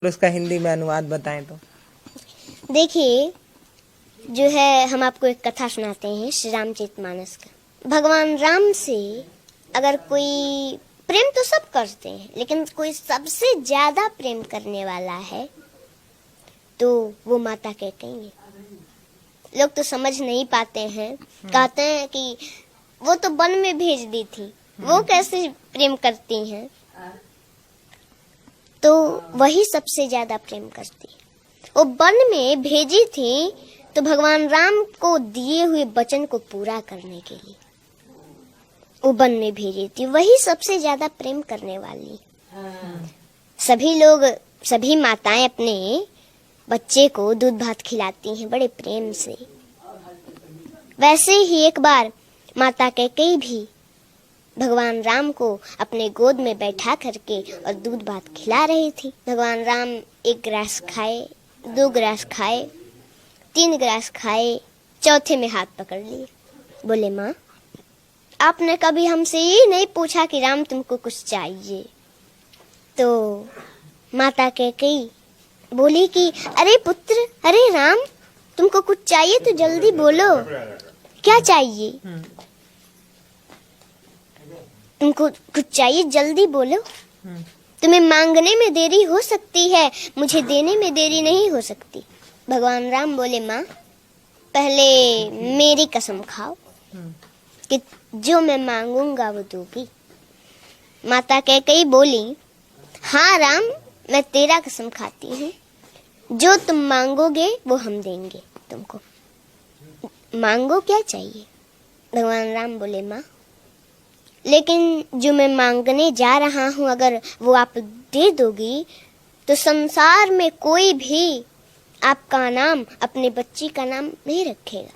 उसका हिंदी में अनुवाद बताएं तो। देखिए, जो है हम आपको एक कथा सुनाते हैं श्री रामचरितमानस का। भगवान राम से अगर कोई प्रेम तो सब करते हैं, लेकिन कोई सबसे ज्यादा प्रेम करने वाला है तो वो माता कैकेयी है। लोग तो समझ नहीं पाते हैं, कहते हैं कि वो तो वन में भेज दी थी, वो कैसे प्रेम करती हैं। तो वही सबसे ज्यादा प्रेम करती है। वो वन में भेजी थी तो भगवान राम को दिए हुए वचन को पूरा करने के लिए वो वन में भेजी थी। वही सबसे ज्यादा प्रेम करने वाली। सभी लोग, सभी माताएं अपने बच्चे को दूध भात खिलाती हैं बड़े प्रेम से। वैसे ही एक बार माता कैकेयी भी भगवान राम को अपने गोद में बैठा करके और दूध भात खिला रही थी। भगवान राम एक गिलास खाए, 2 गिलास खाए, 3 गिलास खाए, चौथे में हाथ पकड़ लिए। बोले, माँ, आपने कभी हमसे ये नहीं पूछा कि राम तुमको कुछ चाहिए? तो माता कैकेयी बोली कि अरे पुत्र, अरे राम, तुमको कुछ चाहिए तो जल्दी बोलो, क्या चाहिए? तुमको कुछ चाहिए, जल्दी बोलो। तुम्हें मांगने में देरी हो सकती है, मुझे देने में देरी नहीं हो सकती। भगवान राम बोले, माँ, पहले मेरी कसम खाओ कि जो मैं मांगूंगा वो दोगी। माता कैकेयी बोली, हाँ राम, मैं तेरा कसम खाती हूँ, जो तुम मांगोगे वो हम देंगे तुमको। मांगो, क्या चाहिए? भगवान राम बोले, माँ, लेकिन जो मैं मांगने जा रहा हूँ अगर वो आप दे दोगी तो संसार में कोई भी आपका नाम, अपने बच्ची का नाम नहीं रखेगा।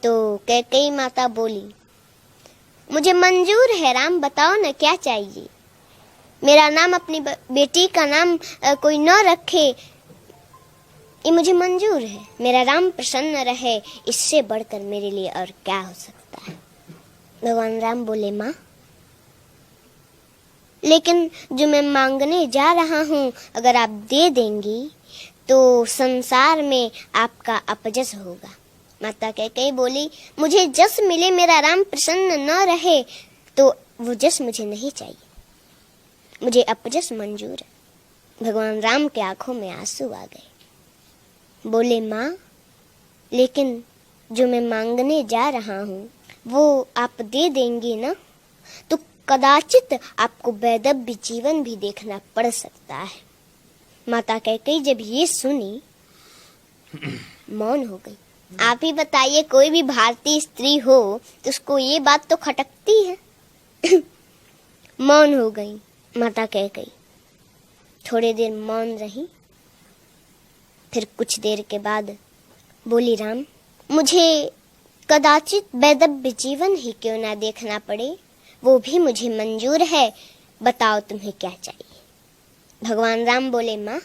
तो कैकेयी माता बोली, मुझे मंजूर है राम, बताओ ना क्या चाहिए। मेरा नाम, अपनी बेटी का नाम कोई न रखे, ये मुझे मंजूर है। मेरा राम प्रसन्न रहे, इससे बढ़कर मेरे लिए और क्या हो सकता है। भगवान राम बोले, माँ, लेकिन जो मैं मांगने जा रहा हूँ अगर आप दे देंगी तो संसार में आपका अपजस होगा। माता कैकेयी बोली, मुझे जस मिले, मेरा राम प्रसन्न न रहे तो वो जस मुझे नहीं चाहिए, मुझे अपजस मंजूर है। भगवान राम के आंखों में आंसू आ गए। बोले, माँ, लेकिन जो मैं मांगने जा रहा हूँ वो आप दे देंगी ना, तो कदाचित आपको वैदव्य जीवन भी देखना पड़ सकता है। माता कैकेयी जब ये सुनी मौन हो गई। आप ही बताइए, कोई भी भारतीय स्त्री हो तो उसको ये बात तो खटकती है। मौन हो गई माता कैकेयी। थोड़ी देर मौन रही, फिर कुछ देर के बाद बोली, राम, मुझे कदाचित वैदव्य जीवन ही क्यों ना देखना पड़े, वो भी मुझे मंजूर है। बताओ तुम्हें क्या चाहिए? भगवान राम बोले, माँ,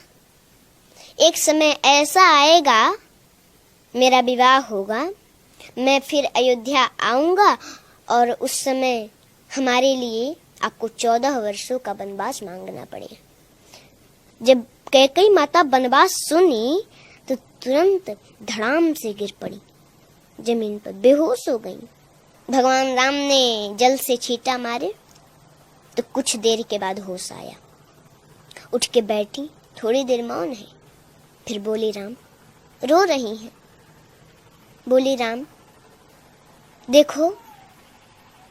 एक समय ऐसा आएगा, मेरा विवाह होगा, मैं फिर अयोध्या आऊंगा और उस समय हमारे लिए आपको 14 वर्षों का वनवास मांगना पड़ेगा। जब कैकेयी माता वनवास सुनी तो तुरंत धड़ाम से गिर पड़ी, जमीन पर बेहोश हो गई। भगवान राम ने जल से छींटा मारे तो कुछ देर के बाद होश आया। उठ के बैठी, थोड़ी देर मौन है, फिर बोली, राम, रो रही हैं? बोली, राम, देखो,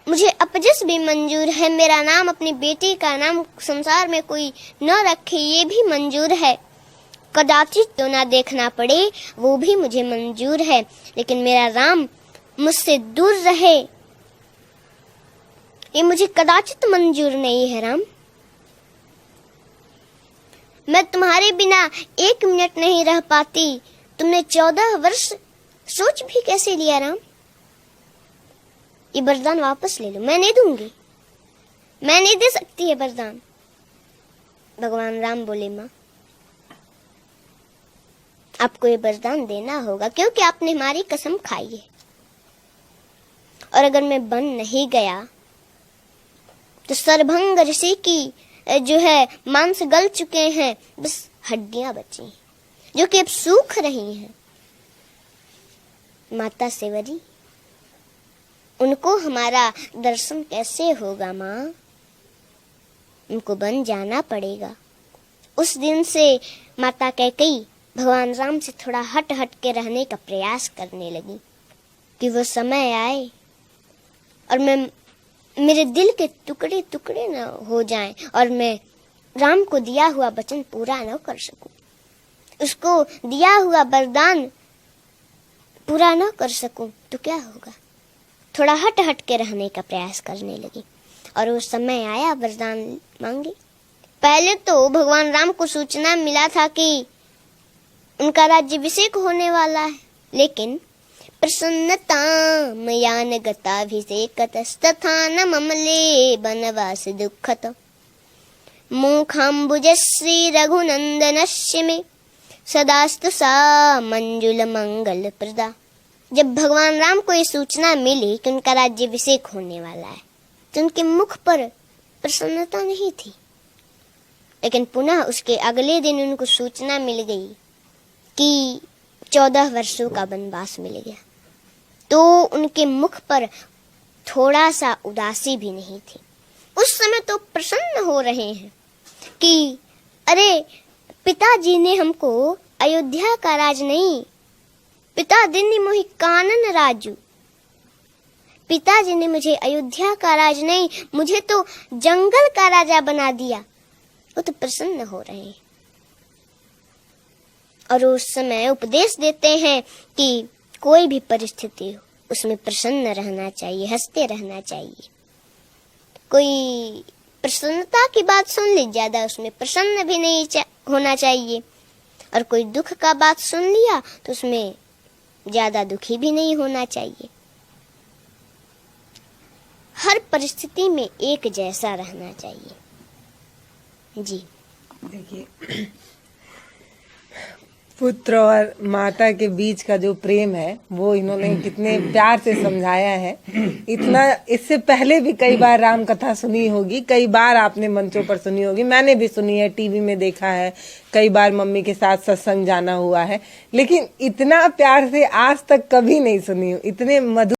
मुझे अपजस भी मंजूर है, मेरा नाम, अपनी बेटी का नाम संसार में कोई न रखे, ये भी मंजूर है। कदाचित तो ना देखना पड़े, वो भी मुझे मंजूर है, लेकिन मेरा राम मुझसे दूर रहे, ये मुझे कदाचित मंजूर नहीं है। राम, मैं तुम्हारे बिना 1 मिनट नहीं रह पाती। तुमने 14 वर्ष सोच भी कैसे लिया? राम, ये वरदान वापस ले लो, मैं नहीं दूंगी, मैं नहीं दे सकती है वरदान। भगवान राम बोले, माँ, आपको ये वरदान देना होगा क्योंकि आपने हमारी कसम खाई है, और अगर मैं बन नहीं गया तो सरभंग ऋषि की जो है मांस गल चुके हैं, बस हड्डियां बची हैं जो कि अब सूख रही हैं। माता सेवरी, उनको हमारा दर्शन कैसे होगा माँ? उनको बन जाना पड़ेगा। उस दिन से माता कैकेयी भगवान राम से थोड़ा हट हट के रहने का प्रयास करने लगी कि वो समय आए और मेरे दिल के टुकड़े टुकड़े न हो जाएं और मैं राम को दिया हुआ वचन पूरा न कर सकूं, उसको दिया हुआ वरदान पूरा न कर सकूं तो क्या होगा। थोड़ा हट हट के रहने का प्रयास करने लगी और वो समय आया, वरदान मांगी। पहले तो भगवान राम को सूचना मिला था कि उनका राज्याभिषेक होने वाला है, लेकिन प्रसन्नता मयान गताभिषेकतस्तथा न ममले बनवास दुःखत मुखाम्बुजश्री रघुनंदनस्य मे सदास्तु सा मंजुल मंगल प्रदा। जब भगवान राम को ये सूचना मिली कि उनका राज्याभिषेक होने वाला है तो उनके मुख पर प्रसन्नता नहीं थी, लेकिन पुनः उसके अगले दिन उनको सूचना मिल गई कि 14 वर्षों का वनवास मिल गया, तो उनके मुख पर थोड़ा सा उदासी भी नहीं थी। उस समय तो प्रसन्न हो रहे हैं कि अरे पिताजी ने हमको अयोध्या का राज नहीं, पिताजी ने मोहि कानन राजू, पिताजी ने मुझे अयोध्या का राज नहीं, मुझे तो जंगल का राजा बना दिया। वो तो प्रसन्न हो रहे हैं और उस समय उपदेश देते हैं कि कोई भी परिस्थिति हो उसमें प्रसन्न रहना चाहिए, हंसते रहना चाहिए। कोई प्रसन्नता की बात सुन ली, ज्यादा उसमें प्रसन्न भी नहीं होना चाहिए, और कोई दुख का बात सुन लिया तो उसमें ज्यादा दुखी भी नहीं होना चाहिए। हर परिस्थिति में एक जैसा रहना चाहिए। जी देखिए, पुत्र और माता के बीच का जो प्रेम है वो इन्होंने कितने प्यार से समझाया है। इतना इससे पहले भी कई बार राम कथा सुनी होगी, कई बार आपने मंचों पर सुनी होगी, मैंने भी सुनी है, टीवी में देखा है, कई बार मम्मी के साथ सत्संग जाना हुआ है, लेकिन इतना प्यार से आज तक कभी नहीं सुनी। इतने मधुर